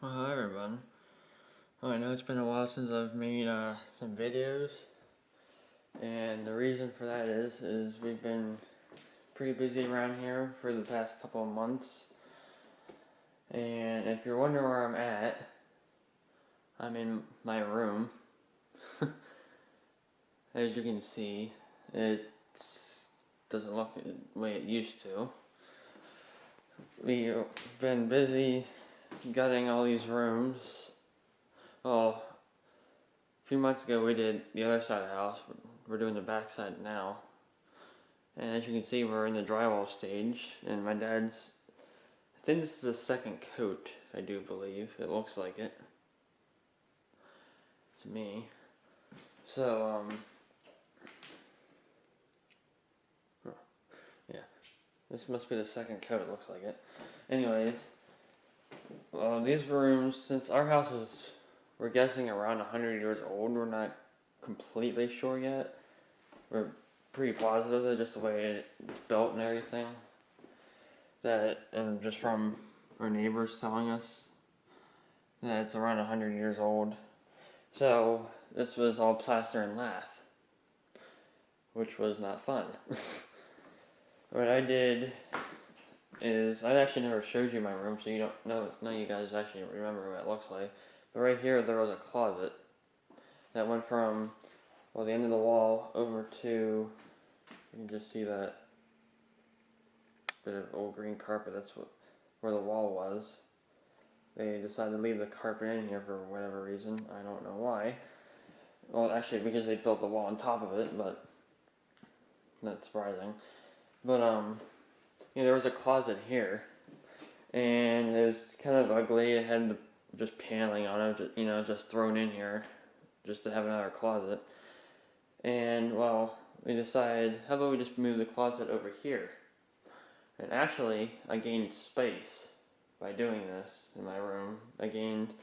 Well, hi everyone. Well, I know it's been a while since I've made some videos, and the reason for that is we've been pretty busy around here for the past couple of months. And if you're wondering where I'm at, I'm in my room. As you can see, it doesn't look the way it used to. We've been busy gutting all these rooms. Well, a few months ago we did the other side of the house. We're doing the back side now. And as you can see, we're in the drywall stage, and my dad's, I think this is the second coat, I do believe. It looks like it to me. So, yeah, this must be the second coat, it looks like it. Anyways, these rooms, since our house is, we're guessing around 100 years old, we're not completely sure yet. We're pretty positive that just the way it's built and everything. And just from our neighbors telling us that it's around 100 years old. So this was all plaster and lath, which was not fun. What I did is, I actually never showed you my room, so you don't know, none of you guys actually remember what it looks like. But right here there was a closet that went from, well, the end of the wall over to, you can just see that bit of old green carpet. That's where the wall was. They decided to leave the carpet in here for whatever reason. I don't know why. Well, actually, because they built the wall on top of it, but not surprising. But there was a closet here, and it was kind of ugly. It had just paneling on it, just thrown in here, just to have another closet. And well, we decided, how about we just move the closet over here? And actually, I gained space by doing this in my room. I gained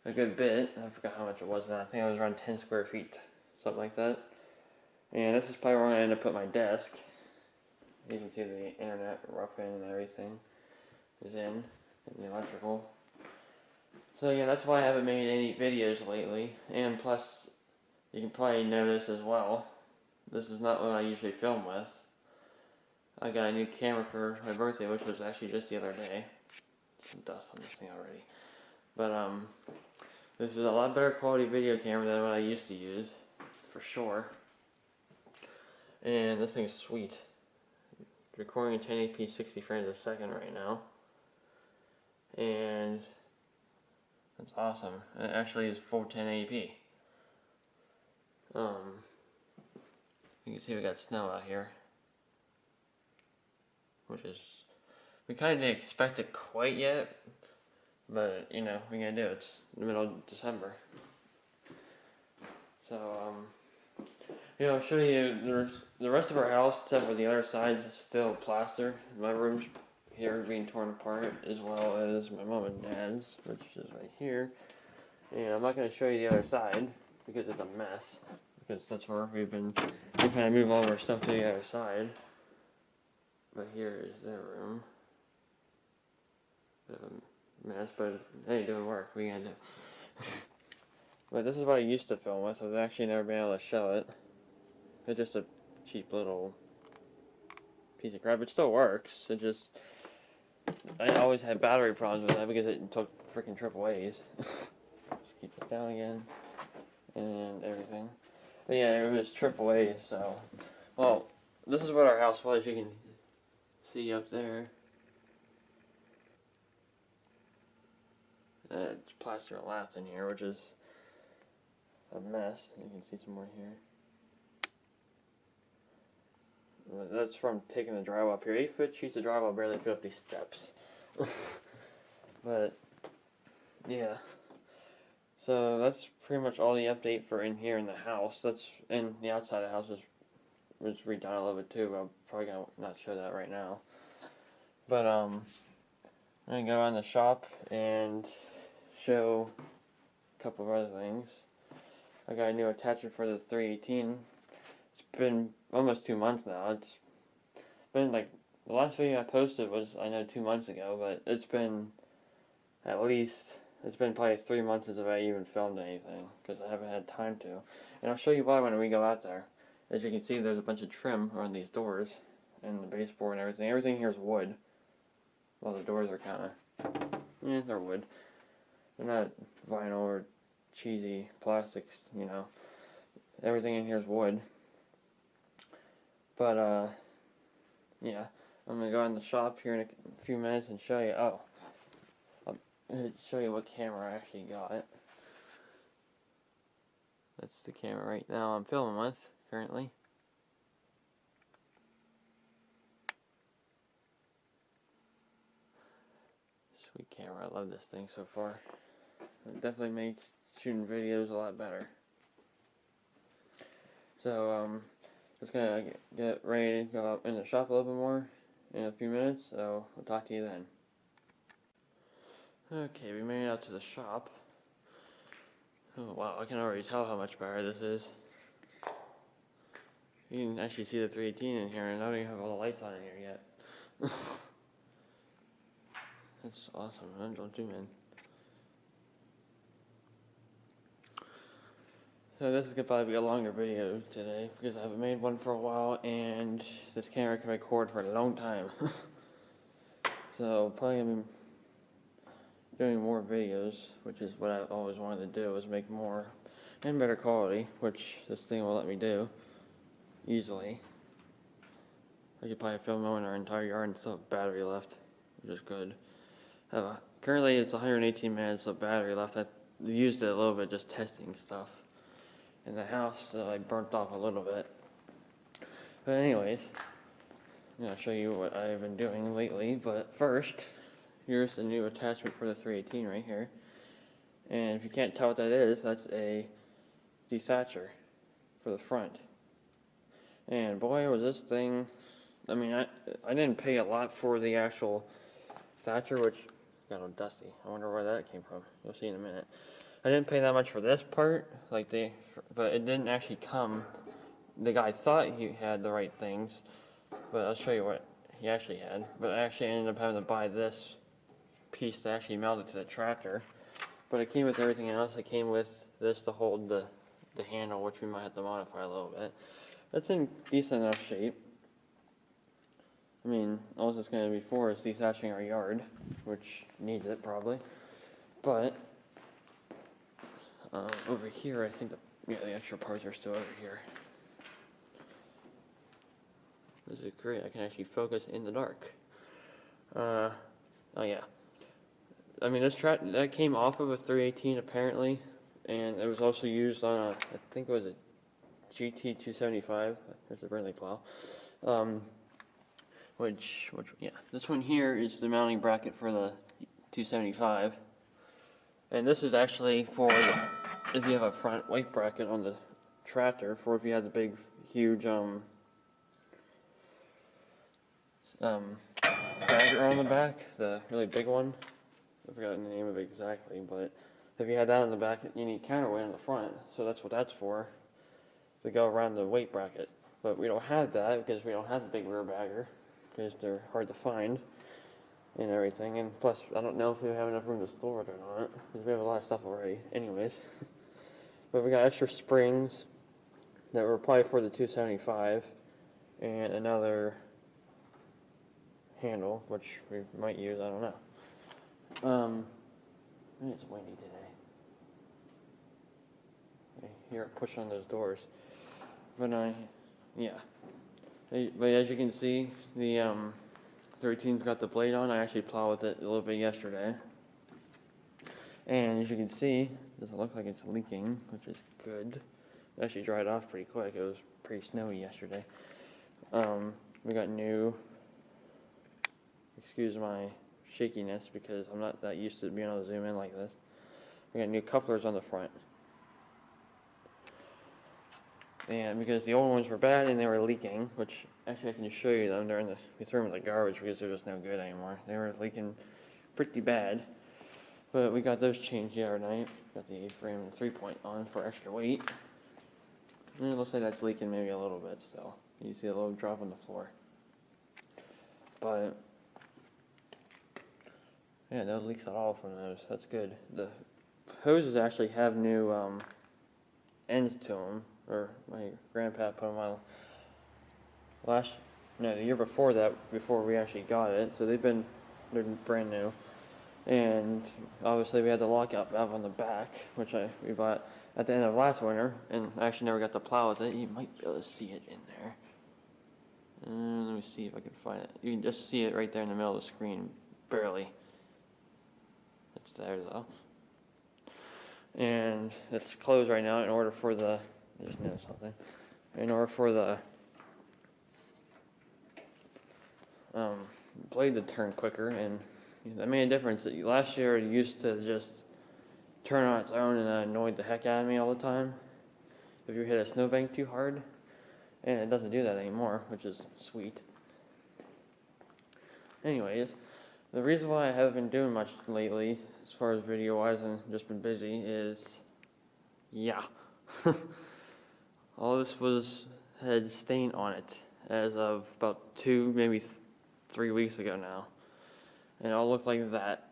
a good bit. I forgot how much it was now. I think it was around 10 square feet, something like that. And this is probably where I'm going to end up putting my desk. You can see the internet rough in and everything is in, and the electrical. So yeah, that's why I haven't made any videos lately. And plus, you can probably notice as well, this is not what I usually film with. I got a new camera for my birthday, which was actually just the other day. Some dust on this thing already. But this is a lot better quality video camera than what I used to use, for sure. And this thing's sweet. Recording in 1080p 60 frames a second right now. And that's awesome. It actually is full 1080p. You can see we got snow out here, which is, we kind of didn't expect it quite yet, but what are we gonna do? It's the middle of December. So I'll show you the rest of our house, except for the other side's still plaster. My room's here being torn apart, as well as my mom and dad's, which is right here. And I'm not gonna show you the other side because it's a mess. Because that's where we've kind of move all of our stuff to the other side. But here is their room. Bit of a mess, but hey, doing work. What are you gonna do? But this is what I used to film with. I've actually never been able to show it. It's just a cheap little piece of crap. It still works. I always had battery problems with that because it took freaking AAA's. Just keep this down again and everything. But yeah, it was AAA, so. Well, this is what our house was. You can see up there. It's plaster and lath in here, which is a mess. You can see some more here. That's from taking the drywall up here. 8-foot sheets of drywall barely fit up these steps. But, yeah. So that's pretty much all the update for in here in the house. And the outside of the house was redone a little bit too, but I'm probably gonna not show that right now. But I'm gonna go around the shop and show a couple of other things. I got a new attachment for the 318. It's been almost 2 months now. It's been like, the last video I posted was, I know, 2 months ago, but it's been at least. It's been probably 3 months since I even filmed anything, because I haven't had time to. And I'll show you why when we go out there. As you can see, there's a bunch of trim around these doors, and the baseboard and everything. Everything here is wood. Well, the doors are kind of, they're wood. They're not vinyl or cheesy plastics, you know. Everything in here is wood. But, yeah. I'm going to go in the shop here in a few minutes and show you, I'll show you what camera I actually got. That's the camera right now I'm filming with, currently. Sweet camera, I love this thing so far. It definitely makes shooting videos a lot better. So, just gonna get ready to go up in the shop a little bit more in a few minutes, so I'll talk to you then. Okay, we made it out to the shop. Oh wow, I can already tell how much better this is. You can actually see the 318 in here, and I don't even have all the lights on in here yet. That's awesome, man. Don't zoom in. So this is gonna probably be a longer video today because I haven't made one for a while, and this camera can record for a long time. So probably gonna be doing more videos, which is what I always wanted to do, is make more and better quality, which this thing will let me do easily. I could probably film mowing our entire yard and still have battery left, which is good. Currently it's 118 minutes of battery left. I used it a little bit just testing stuff in the house, so I burnt off a little bit. But anyways, I'm going to show you what I've been doing lately, but first, here's the new attachment for the 318 right here. And if you can't tell what that is, that's a desatcher for the front. And boy, was this thing, I mean, I didn't pay a lot for the actual thatcher, which got all dusty. I wonder where that came from. You'll see in a minute. I didn't pay that much for this part, but it didn't actually come. The guy thought he had the right things, but I'll show you what he actually had. But I actually ended up having to buy this piece to actually mount it to the tractor. But it came with everything else. It came with this to hold the handle, which we might have to modify a little bit. It's in decent enough shape. I mean, all it's going to be for is desatching our yard, which needs it probably. But over here, I think the extra parts are still over here. This is great. I can actually focus in the dark. Oh yeah. I mean, that came off of a 318 apparently, and it was also used on I think it was a GT 275. There's the Burnley plow. Which yeah, this one here is the mounting bracket for the 275, and this is actually for if you have a front weight bracket on the tractor, for if you had the big, huge bagger on the back, the really big one. I forgot the name of it exactly, but if you had that on the back, you need counterweight on the front, so that's what that's for, to go around the weight bracket. But we don't have that because we don't have the big rear bagger, because they're hard to find and everything, and plus I don't know if we have enough room to store it or not, because we have a lot of stuff already anyways. But we got extra springs that were probably for the 275, and another handle, which we might use, I don't know. It's windy today. I hear it push on those doors. But yeah. But as you can see, the 13's got the blade on. I actually plowed with it a little bit yesterday. And as you can see, it doesn't look like it's leaking, which is good. It actually dried off pretty quick. It was pretty snowy yesterday. We got new, excuse my shakiness because I'm not that used to being able to zoom in like this. We got new couplers on the front. And because the old ones were bad and they were leaking, which actually I can just show you them. We threw them in the garbage because they're just no good anymore. They were leaking pretty bad. But we got those changed the other night. Got the A-frame and 3-point on for extra weight. And it looks like that's leaking maybe a little bit still. You see a little drop on the floor. But Yeah, no leaks at all from those. That's good. The hoses actually have new ends to them, or my grandpa put them on the year before that, before we actually got it. So they're brand new. And obviously we had the lockout valve on the back, which we bought at the end of last winter, and I actually never got to plow with it. You might be able to see it in there. Let me see if I can find it. You can just see it right there in the middle of the screen, barely. It's there though. And it's closed right now in order for the, just know something, in order for the blade to turn quicker, and that made a difference. Last year it used to just turn on its own, and that annoyed the heck out of me all the time if you hit a snowbank too hard, and it doesn't do that anymore, which is sweet. Anyways, the reason why I haven't been doing much lately, as far as video wise, and just been busy, is all this had stain on it as of about 2, maybe 3 weeks ago now. And it all looked like that.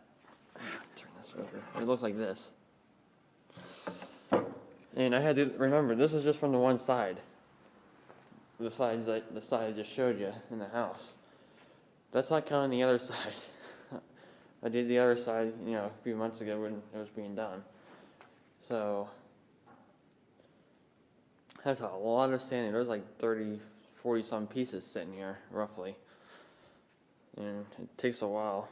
Turn this over. It looked like this. And I had to remember, this is just from the one side. The side I just showed you in the house. That's not counting the other side. I did the other side, a few months ago when it was being done. So that's a lot of sanding. There's like 30, 40 some pieces sitting here, roughly. And it takes a while.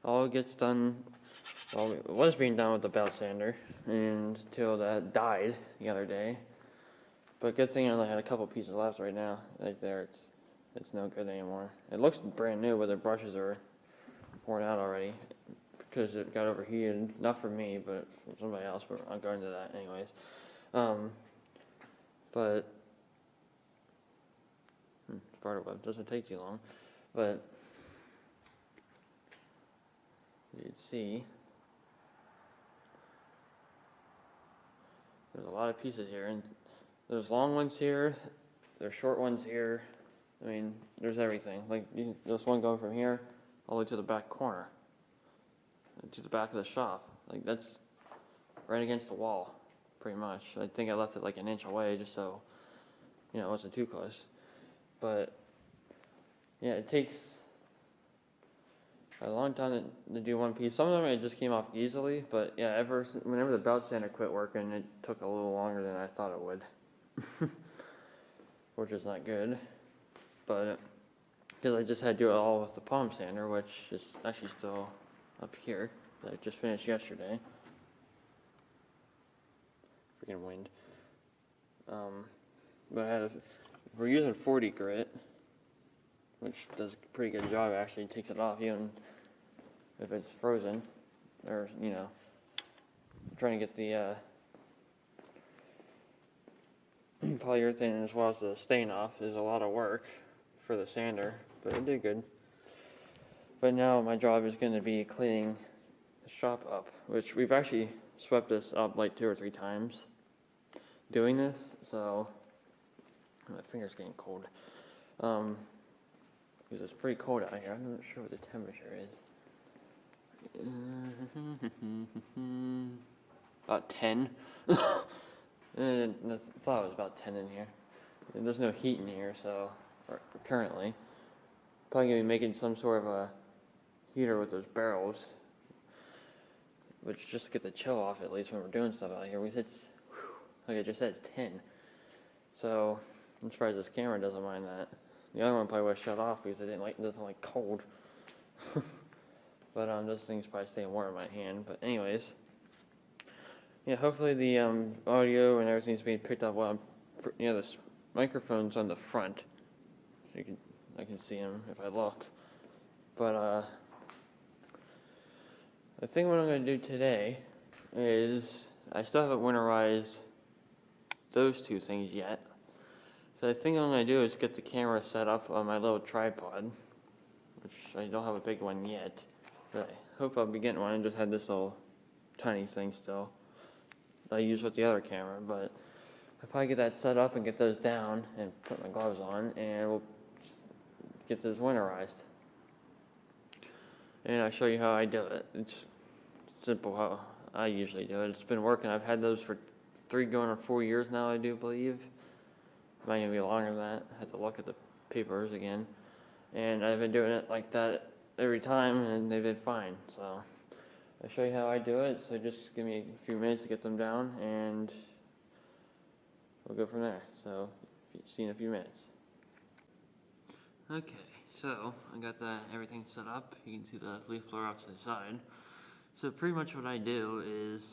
All gets done, well, it was being done with the belt sander until that died the other day. But good thing I only had a couple pieces left right now. Right there, it's no good anymore. It looks brand new, but the brushes are worn out already because it got overheated. Not for me, but for somebody else. But I'll go into that anyways. But spider web doesn't take too long. But you can see there's a lot of pieces here, and there's long ones here, there's short ones here. I mean, there's everything. Like, there's one going from here all the way to the back corner, to the back of the shop. Like, that's right against the wall, pretty much. I think I left it like an inch away just so, it wasn't too close. But, yeah, it takes a long time to do one piece. Some of them it just came off easily, but yeah, whenever the belt sander quit working, it took a little longer than I thought it would. Which is not good, but because I just had to do it all with the palm sander, which is actually still up here that I just finished yesterday. Freaking wind. But we're using 40 grit, which does a pretty good job. Actually takes it off even if it's frozen, or trying to get the polyurethane as well as the stain off is a lot of work for the sander, but it did good. But now my job is going to be cleaning the shop up, which we've actually swept this up like 2 or 3 times doing this, so my finger's getting cold. Because it's pretty cold out here. I'm not sure what the temperature is. About 10. And I thought it was about 10 in here. And there's no heat in here, so currently. Probably gonna be making some sort of a heater with those barrels, which just to get the chill off at least when we're doing stuff out here. Like I just said, it's 10. So I'm surprised this camera doesn't mind that. The other one probably was shut off because it doesn't like cold. But those things probably stay warm in my hand. But anyways, yeah, hopefully the audio and everything's being picked up well. This microphone's on the front, so I can see him if I look. But I think what I'm going to do today is I still haven't winterized those 2 things yet. So I think what I'm going to do is get the camera set up on my little tripod, which I don't have a big one yet, but I hope I'll be getting one. I just had this little tiny thing still that I use with the other camera, but I'll probably get that set up and get those down and put my gloves on, and we'll get those winterized. and I'll show you how I do it. It's simple how I usually do it. It's been working. I've had those for 3 going on 4 years now, I do believe. Might even be longer than that. I have to look at the papers again. And I've been doing it like that every time, and they've been fine. So I'll show you how I do it. So just give me a few minutes to get them down, and we'll go from there. So see you in a few minutes. Okay, so I got everything set up. You can see the leaf blower off to the side. So pretty much what I do is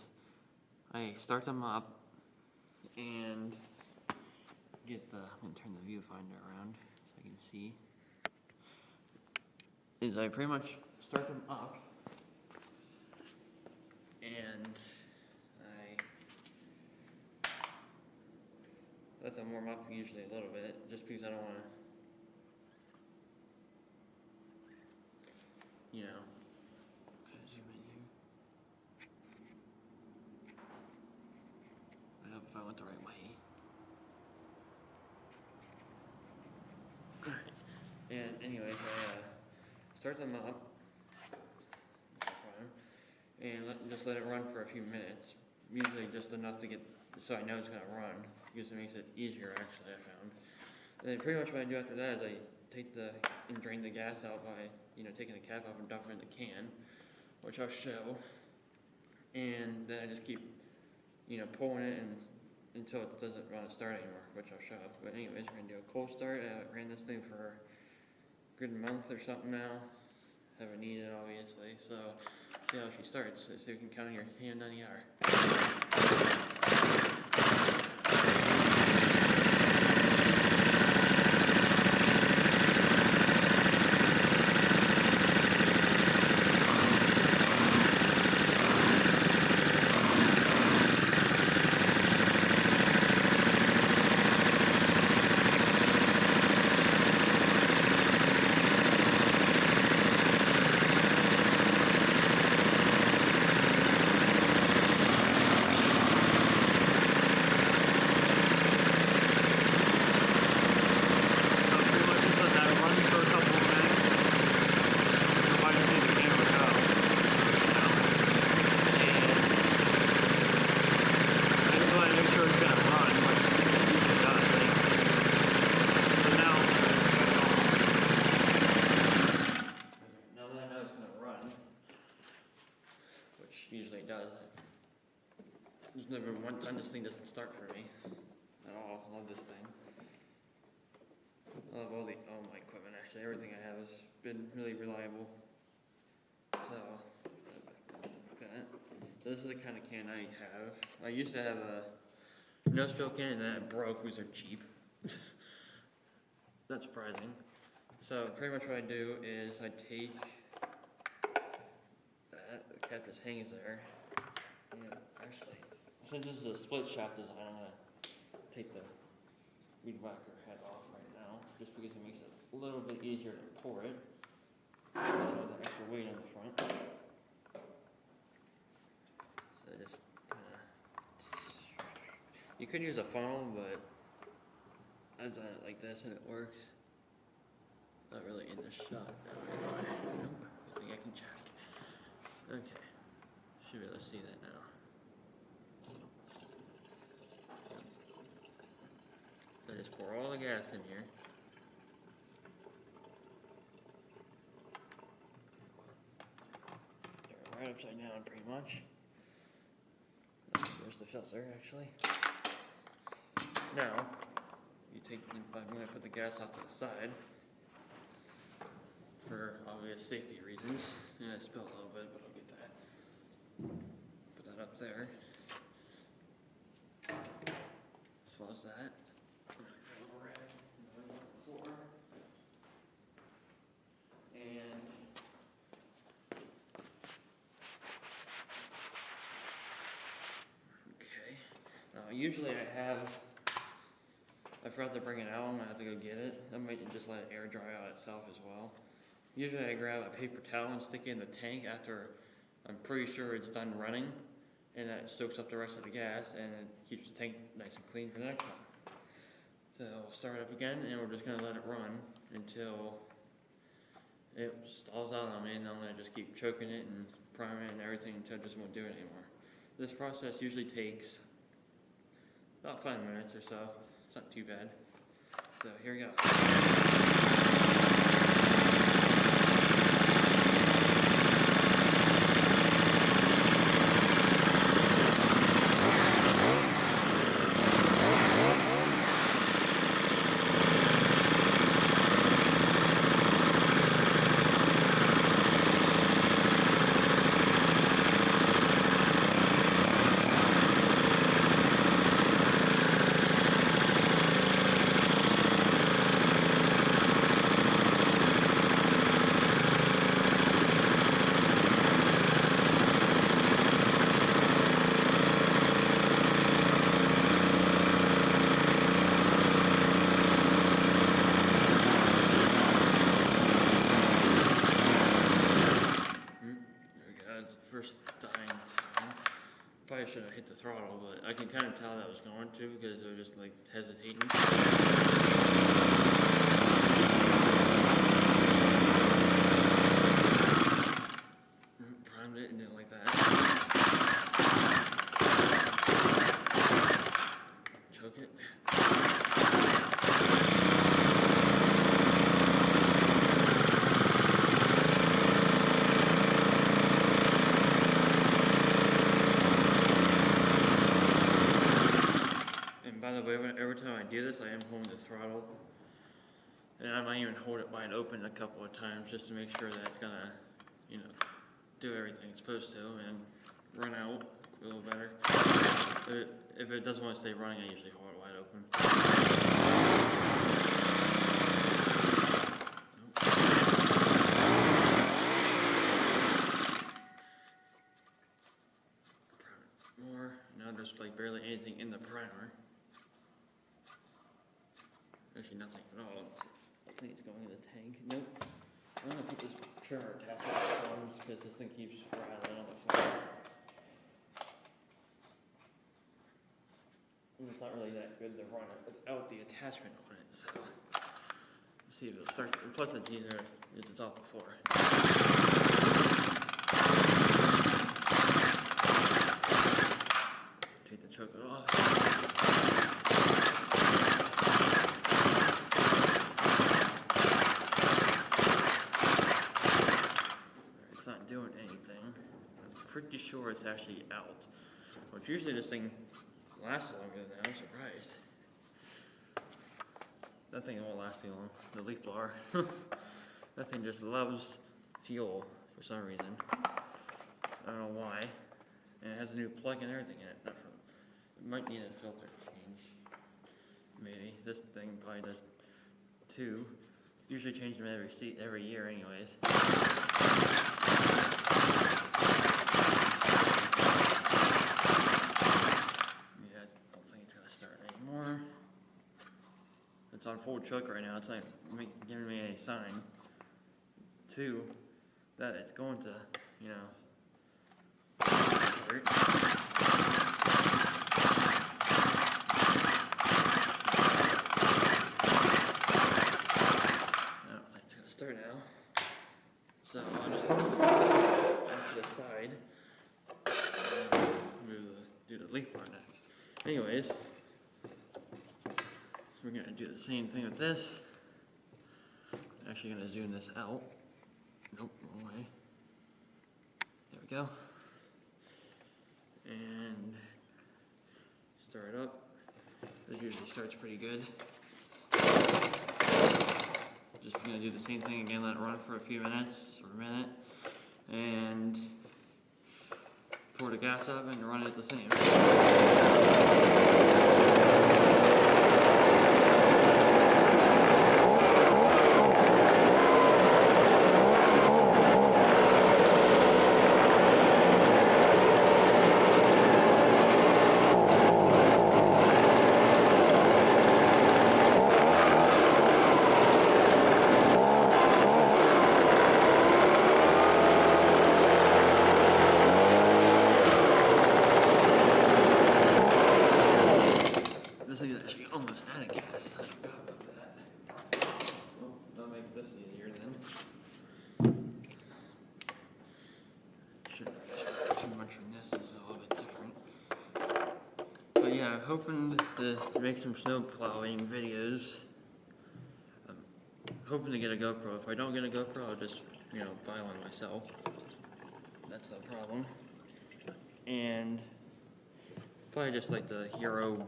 I start them up and I'm gonna turn the viewfinder around so I can see. Is I pretty much start them up and I let them warm up usually a little bit, just because I don't want to, zoom in here. I hope if I went the right way. Alright, and anyways, I start them up, and just let it run for a few minutes. Usually just enough to get, so I know it's gonna run, because it makes it easier actually, I found. And then pretty much what I do after that is I take and drain the gas out by, taking the cap off and dumping it in the can, which I'll show. And then I just keep, pulling it until it doesn't want to start anymore, which I'll show. But anyways, we're gonna do a cold start. I ran this thing for a good month or something now. Haven't needed it obviously, so see how she starts. So you can count your hand on the hour. Usually does. There's never been one time this thing doesn't start for me at all. I love this thing. I love all my equipment actually. Everything I have has been really reliable. So this is the kind of can I have. I used to have a no spill can and then it broke because they're cheap. That's surprising. So pretty much what I do is I take the cap just hangs there. And actually, since this is a split shaft design, I'm gonna take the weed whacker head off right now, just because it makes it a little bit easier to pour it. Without the extra weight on the front. So just you could use a funnel, but I've done it like this and it works. Not really in the shot. Nope. I think I can check. Okay, should be able to see that now. So I just pour all the gas in here. Right upside down pretty much. There's the filter actually. Now, I'm going to put the gas off to the side for obvious safety reasons. And I spilled a little bit, but I'll get that. Put that up there. As well as that. I'm going to grab a rag and put it on the floor. And okay. Now usually I forgot to bring it out and I have to go get it. I might just let it air dry out itself as well. Usually I grab a paper towel and stick it in the tank after I'm pretty sure it's done running, and that soaks up the rest of the gas and it keeps the tank nice and clean for the next time. So we'll start up again and we're just going to let it run until it stalls out on me, and I'm gonna just keep choking it and priming it and everything until it just won't do it anymore. This process usually takes about 5 minutes or so. It's not too bad. So here we go. First dying sign. Probably should have hit the throttle, but I can kind of tell that was going to because it was just like hesitating. Primed it and didn't like that. Choke it. By the way, every time I do this, I am holding the throttle, and I might even hold it wide open a couple of times just to make sure that it's gonna, do everything it's supposed to and run out a little better. But if it doesn't want to stay running, I usually hold it wide open. More. Now there's like barely anything in the primer. Actually, nothing at all. I think it's going in the tank. Nope. I'm gonna put this trimmer attachment on because this thing keeps rattling on the floor. And it's not really that good to run it without the attachment on it, so let's see if it'll start. Plus, it's easier if it's off the floor. Take the choke off. Doing anything. I'm pretty sure it's actually out. Which usually this thing lasts longer than that. I'm surprised. That thing won't last too long. The leaf blower. That thing just loves fuel for some reason. I don't know why. And it has a new plug and everything in it. It might need a filter change. Maybe. This thing probably does too. Usually change them every year anyways. It's on full choke right now. It's not giving me any sign. 2, that it's going to, start. I don't think it's going to start now. So I'll just put it to the side. Do the leaf bar next. Anyways. We're going to do the same thing with this. I'm actually going to zoom this out. Nope, wrong way. There we go. And start it up. This usually starts pretty good. Just going to do the same thing again, let it run for a few minutes or a minute. And pour the gas up and run it the same. This thing is actually almost out of gas. I forgot about that. Well, that'll make this easier then. hoping to make some snow plowing videos. I'm hoping to get a GoPro. If I don't get a GoPro, I'll just, buy one myself. That's no problem. And probably just like the Hero,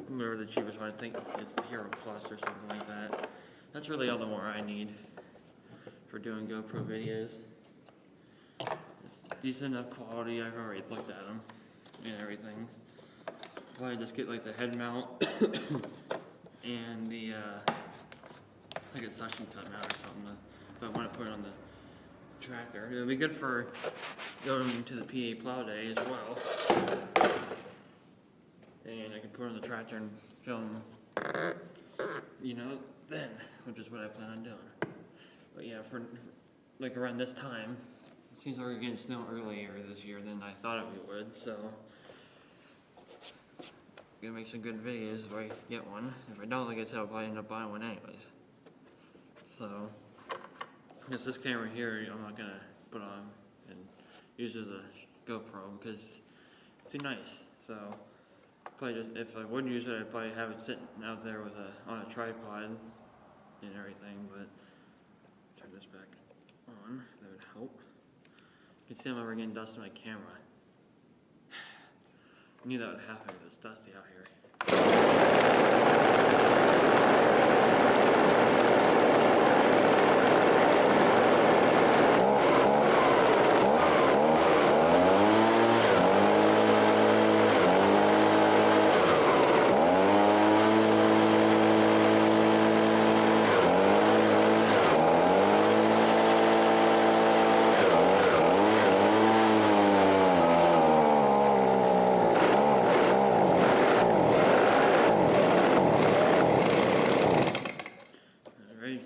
whatever the cheapest one. I think it's the Hero Plus or something like that. That's really all the more I need for doing GoPro videos. It's decent enough quality. I've already looked at them and everything. Probably just get like the head mount and the like a suction cup mount or something. If I want to put it on the tractor, it'll be good for going to the PA plow day as well. And I can put it on the tractor and film, then, which is what I plan on doing. But yeah, for like around this time, it seems like we're getting snow earlier this year than I thought we would, so I'm gonna make some good videos if I get one. If I don't, like I said, I'll probably end up buying one anyways. So, this camera here, I'm not gonna put on and use as a GoPro because it's too nice. So, probably just, if I would use it, I'd probably have it sitting out there with on a tripod and everything, but turn this back on, that would help. You can see I'm never getting dust on my camera. I knew that would happen because it's dusty out here.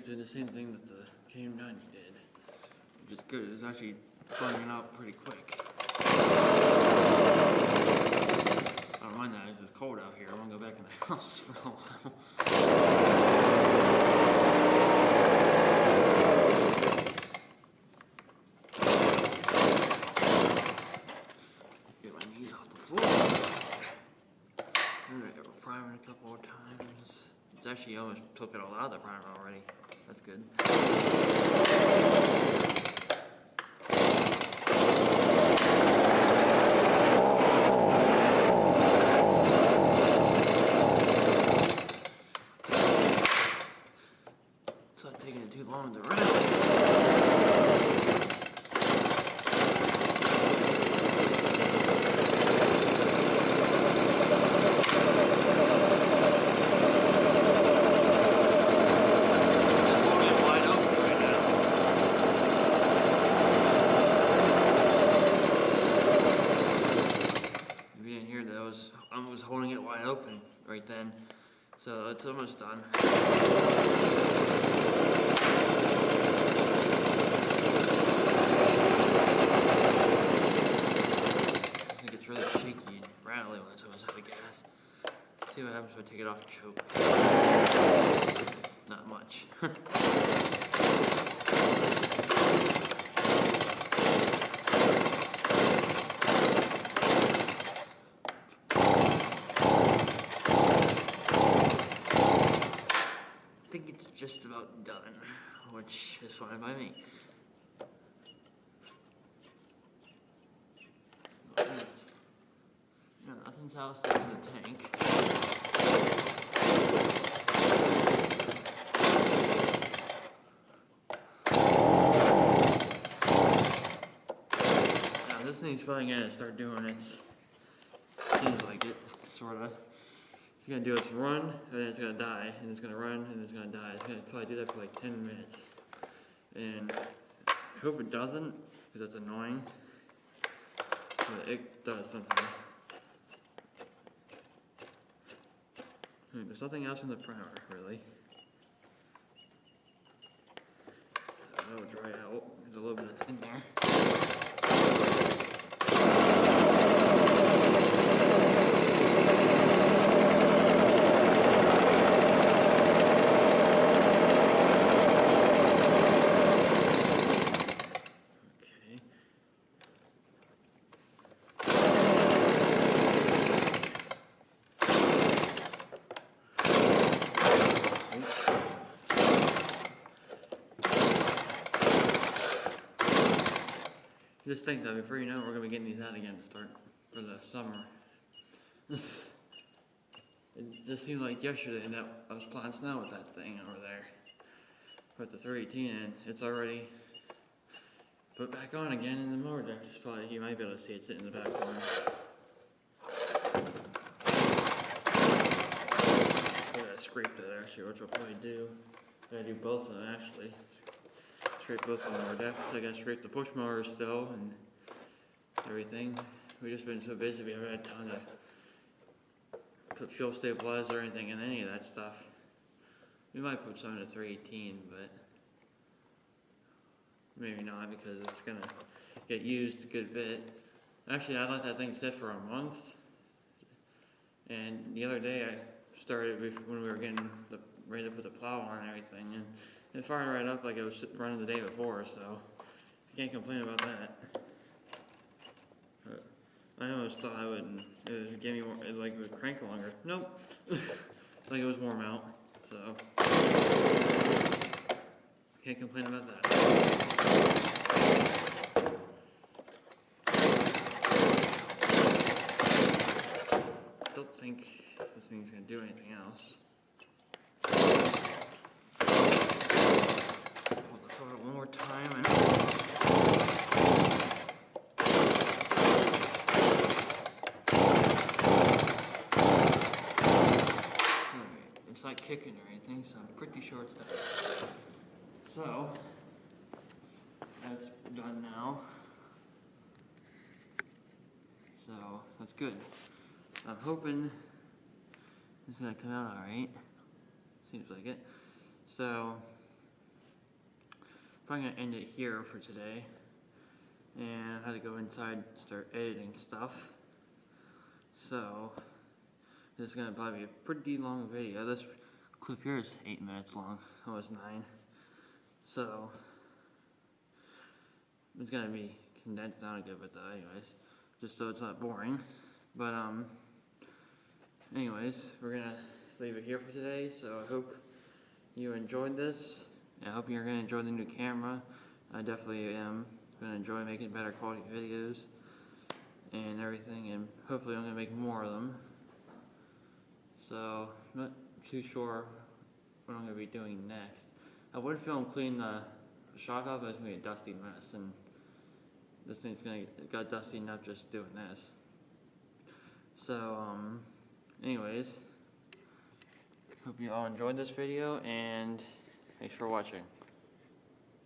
Doing the same thing that the KM90 did, which is good. It's actually burning up pretty quick. I don't mind that, it's cold out here. I want to go back in the house for a while. Get my knees off the floor. Alright, we're priming a couple of times. It's actually almost took it all out of the primer already. That's good. It's not taking it too long to run. I was holding it wide open right then, so it's almost done. I think it's really shaky and rattly when it's almost out of gas. Let's see what happens if I take it off and choke. Not much. I think it's just about done, which is fine by me. Nothing's outside of the tank. Now this thing's probably gonna start doing its, seems like it, sorta. It's gonna do its run, and then it's gonna die, and it's gonna run, and it's gonna die. It's gonna probably do that for like 10 minutes. And I hope it doesn't, because that's annoying. But it does sometimes. There's nothing else in the primer, really. That will dry out. There's a little bit that's in there. Just think that before you know it, we're gonna be getting these out again to start for the summer. It just seemed like yesterday that I was plowing snow with that thing over there. With the 318 and it's already put back on again in the mower deck. It's probably, you might be able to see it sitting in the back corner. So I gotta scrape that actually, which I'll probably do. I gotta do both of them actually. Scrape both of the mower decks. I gotta scrape the push mower still and everything. We've just been so busy we haven't had time to put fuel stabilizer or anything in any of that stuff. We might put some in the 318, but maybe not because it's gonna get used a good bit. Actually, I let that thing sit for a month, and the other day I started when we were getting ready to put the plow on and everything, and it fired right up like it was running the day before, so I can't complain about that. But I almost thought it would give me more, like it would crank longer. Nope, like it was warm out, so can't complain about that. Don't think this thing's gonna do anything else. Hold the throttle one more time and it's not kicking or anything, so I'm pretty sure it's done. So that's done now. So that's good. I'm hoping it's gonna come out alright. Seems like it. So I'm gonna end it here for today. And I had to go inside and start editing stuff. So this is gonna probably be a pretty long video. This clip here is 8 minutes long. It was 9. So it's gonna be condensed down a good bit though, anyways. Just so it's not boring. But anyways, we're gonna leave it here for today. So I hope you enjoyed this. I hope you're gonna enjoy the new camera. I definitely am gonna enjoy making better quality videos and everything, and hopefully I'm gonna make more of them. So I'm not too sure what I'm gonna be doing next. I would film clean the shock off, but it's gonna be a dusty mess, and this thing's got dusty enough just doing this. So anyways, hope you all enjoyed this video, and thanks for watching.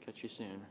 Catch you soon.